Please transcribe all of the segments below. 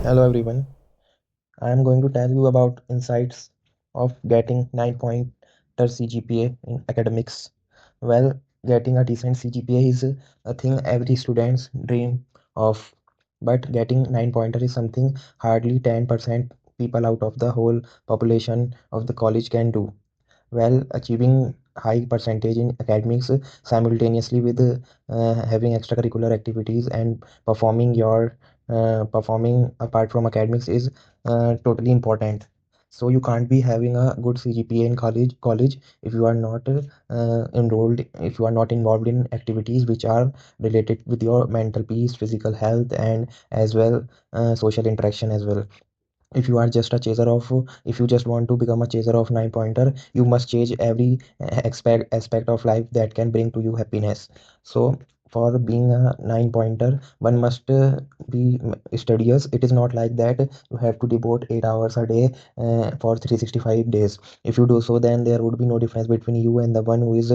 Hello everyone. I am going to tell you about insights of getting 9-pointer CGPA in academics. Well, getting a decent CGPA is a thing every student's dream of, but getting 9-pointer is something hardly 10% people out of the whole population of the college can do. Well, achieving high percentage in academics simultaneously with having extracurricular activities and performing apart from academics is totally important. So you can't be having a good CGPA in college if you are not enrolled, if you are not involved in activities which are related with your mental peace, physical health, and as well social interaction as well. If you are just a chaser of if you just want to become a chaser of 9-pointer, you must change every aspect of life that can bring to you happiness. So for being a 9-pointer, one must be studious. It is not like that you have to devote 8 hours a day for 365 days. If you do so, then there would be no difference between you and the one who is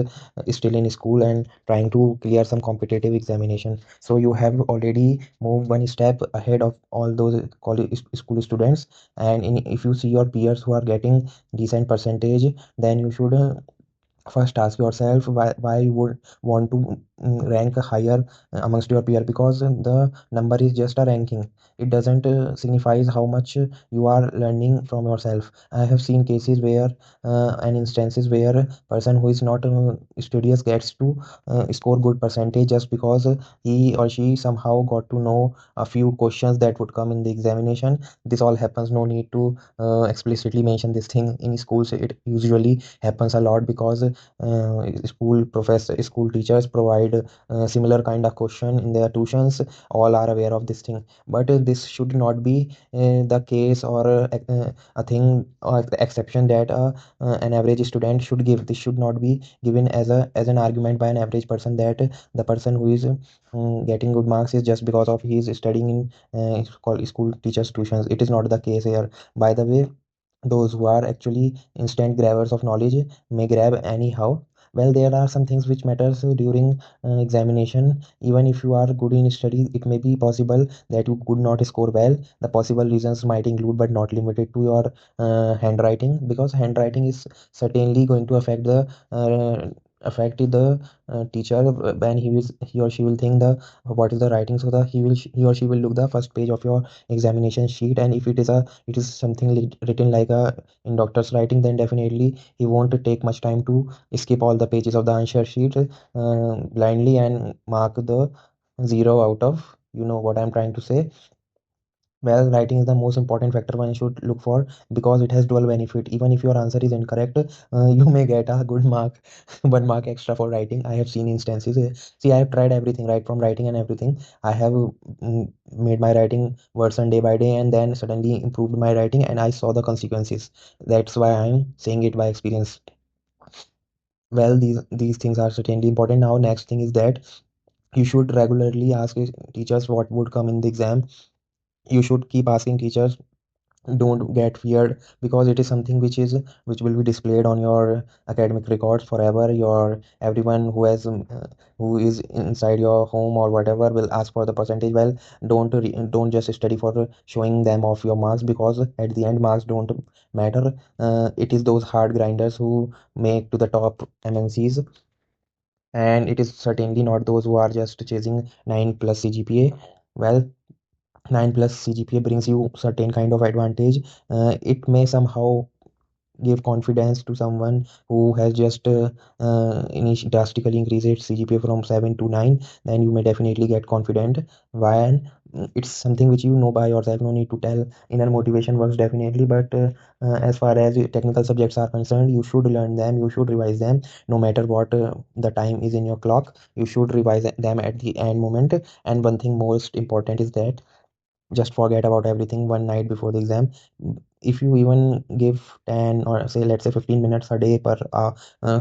still in school and trying to clear some competitive examination. So you have already moved one step ahead of all those college school students. And if you see your peers who are getting decent percentage, then you should first ask yourself why you would want to rank higher amongst your peer, because the number is just a ranking. It doesn't signifies how much you are learning from yourself. I have seen cases where and instances where a person who is not studious gets to score good percentage just because he or she somehow got to know a few questions that would come in the examination. This all happens, no need to explicitly mention this thing. In schools it usually happens a lot because school teachers provide similar kind of question in their tuitions. All are aware of this thing, but this should not be the case, or a thing or the exception that an average student should give. This should not be given as an argument by an average person that the person who is getting good marks is just because of he is studying in school teachers tuitions. It is not the case here. By the way, those who are actually instant grabbers of knowledge may grab anyhow. Well, there are some things which matters during examination. Even if you are good in study, it may be possible that you could not score well. The possible reasons might include but not limited to your handwriting, because handwriting is certainly going to affect the teacher when he or she will think the what is the writing. So the he or she will look the first page of your examination sheet, and if it is something written like a in doctor's writing, then definitely he won't take much time to skip all the pages of the answer sheet blindly and mark the zero out of, you know what I'm trying to say. Well, writing is the most important factor one should look for, because it has dual benefit. Even if your answer is incorrect, you may get a good mark, 1 mark extra for writing. I have seen instances. See, I have tried everything, right from writing and everything. I have made my writing worsen day by day, and then suddenly improved my writing, and I saw the consequences. That's why I'm saying it by experience. Well, these things are certainly important. Now, next thing is that you should regularly ask teachers what would come in the exam. You should keep asking teachers. Don't get feared, because it is something which will be displayed on your academic records forever. Your everyone who has who is inside your home or whatever will ask for the percentage. Well, don't just study for showing them off your marks, because at the end marks don't matter. It is those hard grinders who make to the top MNCs, and it is certainly not those who are just chasing 9 plus CGPA. Well, 9 plus CGPA brings you certain kind of advantage. It may somehow give confidence to someone who has just drastically increased its CGPA from 7 to 9. Then you may definitely get confident. Why? It's something which you know by yourself, no need to tell. Inner motivation works definitely, but as far as technical subjects are concerned, you should learn them, you should revise them. No matter what the time is in your clock, you should revise them at the end moment. And one thing most important is that just forget about everything one night before the exam. If you even give 10, or say let's say 15 minutes a day per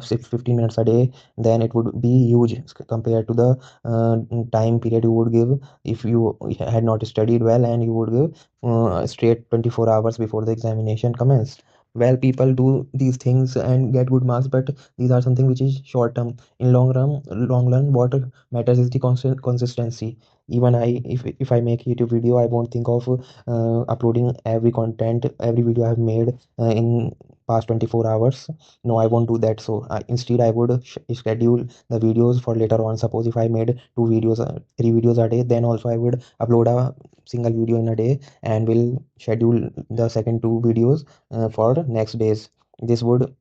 say 15 minutes a day, then it would be huge compared to the time period you would give if you had not studied well, and you would give straight 24 hours before the examination commenced. Well, people do these things and get good marks, but these are something which is short term. In long run, what matters is the consistency. Even if I make YouTube video, I won't think of uploading every content, every video I have made in past 24 hours. No, I won't do that. So instead I would schedule the videos for later on. Suppose if I made two videos, three videos a day, then also I would upload a single video in a day and will schedule the second two videos for next days. This would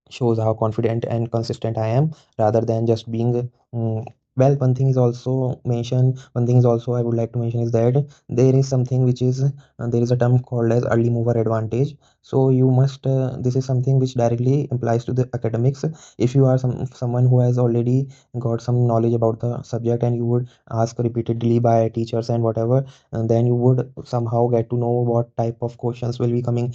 shows how confident and consistent I am rather than just being well. One thing is also I would like to mention is that there is something which is there is a term called as early mover advantage. So you must this is something which directly implies to the academics. If you are someone who has already got some knowledge about the subject and you would ask repeatedly by teachers and whatever, and then you would somehow get to know what type of questions will be coming.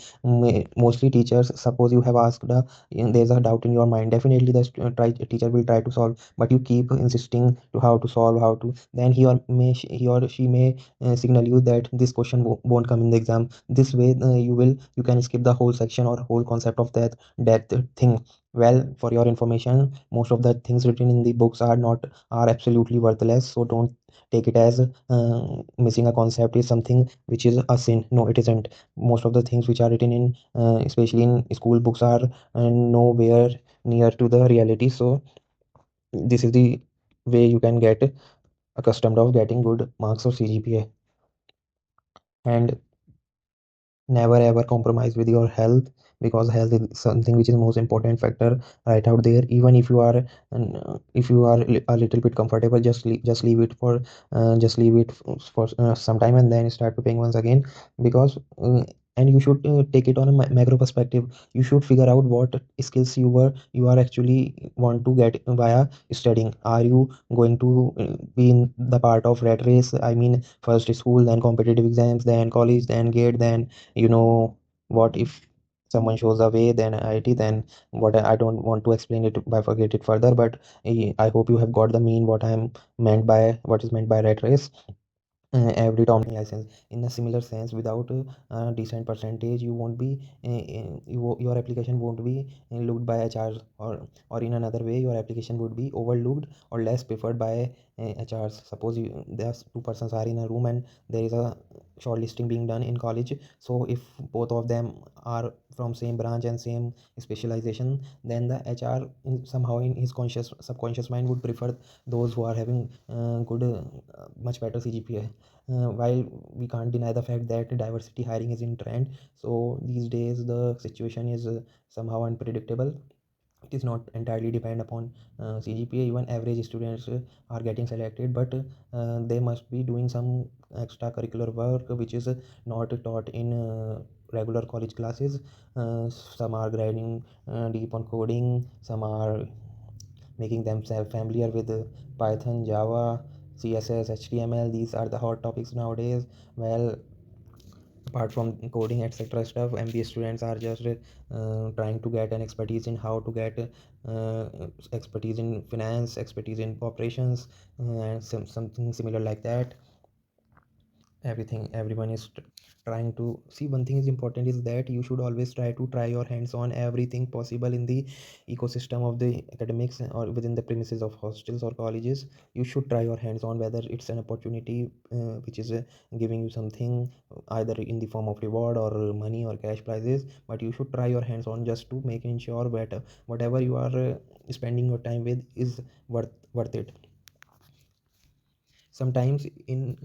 Mostly teachers, suppose you have asked there's a doubt in your mind, definitely the teacher will try to solve, but you keep insisting to how to solve, how to, then he or she may signal you that this question won't come in the exam. This way you can skip the whole section or whole concept of that thing. Well, for your information, most of the things written in the books are absolutely worthless, so don't take it as missing a concept is something which is a sin. No, it isn't. Most of the things which are written in especially in school books are nowhere near to the reality. So this is the way you can get accustomed of getting good marks of CGPA. And never ever compromise with your health, because health is something which is most important factor right out there. Even if you are if you are a little bit comfortable, just leave it for for some time and then start preparing once again. Because and you should take it on a macro perspective. You should figure out what skills you are actually want to get via studying. Are you going to be in the part of rat race? I mean, first school, then competitive exams, then college, then gate, then you know what if someone shows a way, then IT, then what. I don't want to explain it by forget it further, but I hope you have got the mean what is meant by rat race. Every dominant license in a similar sense, without a decent percentage, you won't be your application won't be looked by HRs, or in another way your application would be overlooked or less preferred by HRs. Suppose there's two persons are in a room and there is a shortlisting being done in college. So if both of them are from same branch and same specialization, then the HR somehow in his conscious subconscious mind would prefer those who are having good much better CGPA. While we can't deny the fact that diversity hiring is in trend, so these days the situation is somehow unpredictable. It is not entirely depend upon CGPA. Even average students are getting selected, but they must be doing some extracurricular work which is not taught in regular college classes. Some are grinding deep on coding, some are making themselves familiar with Python, Java, CSS, HTML. These are the hot topics nowadays. Well, apart from coding etc stuff, MBA students are just trying to get an expertise in how to get expertise in finance, expertise in operations, and something similar like that. Everyone is trying to see. One thing is important is that you should always try to try your hands on everything possible in the ecosystem of the academics or within the premises of hostels or colleges. You should try your hands on, whether it's an opportunity which is giving you something either in the form of reward or money or cash prizes, but you should try your hands on just to making sure that whatever you are spending your time with is worth it. Sometimes in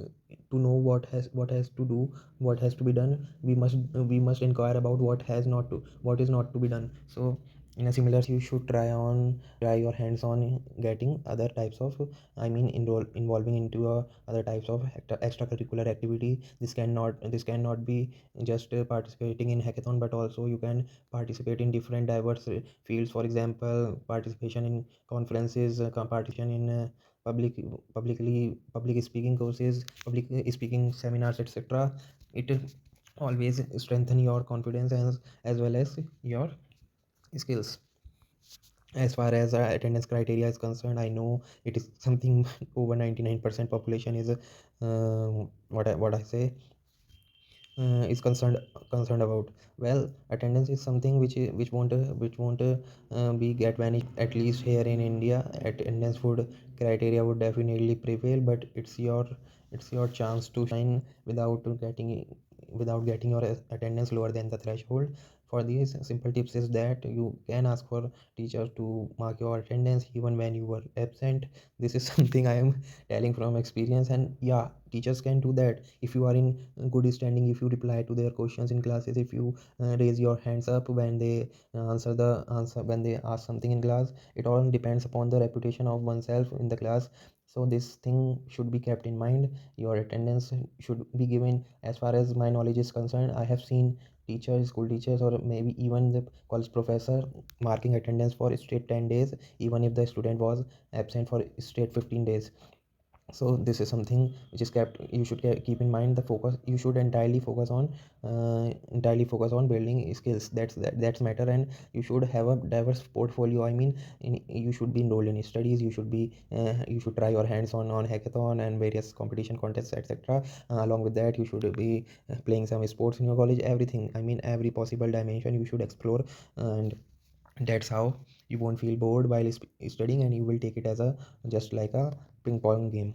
to know what has to do, what has to be done, we must inquire about what is not to be done. So in a similar you should try your hands on getting other types of, I mean, involving into other types of extracurricular activity. This cannot be just participating in hackathon, but also you can participate in different diverse fields. For example, participation in conferences, participation in public public speaking courses, public speaking seminars, etc. It always strengthen your confidence as well as your skills. As far as attendance criteria is concerned, I know it is something over 99% population is what I say is concerned about. Well, attendance is something which won't be get vanished, at least here in India. Attendance would criteria would definitely prevail, but it's your chance to shine without getting your attendance lower than the threshold. For these simple tips is that you can ask for teacher to mark your attendance even when you were absent. This is something I am telling from experience, and yeah, teachers can do that if you are in good standing, if you reply to their questions in classes, if you raise your hands up when they answer when they ask something in class. It all depends upon the reputation of oneself in the class. So this thing should be kept in mind. Your attendance should be given. As far as my knowledge is concerned, I have seen teachers, school teachers, or maybe even the college professor marking attendance for straight 10 days, even if the student was absent for straight 15 days. So this is something which is kept, you should keep in mind. The focus, you should entirely focus on building skills. That's matter. And you should have a diverse portfolio. I mean, you should be enrolled in studies, you should try your hands on hackathon and various competition contests, etc. Along with that, you should be playing some sports in your college. Everything, I mean, every possible dimension you should explore. And that's how you won't feel bored while studying, and you will take it as a just like a ping pong game.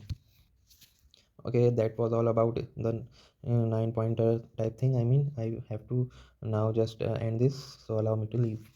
Okay, that was all about the 9 pointer type thing. I mean, I have to now just end this, so allow me to leave.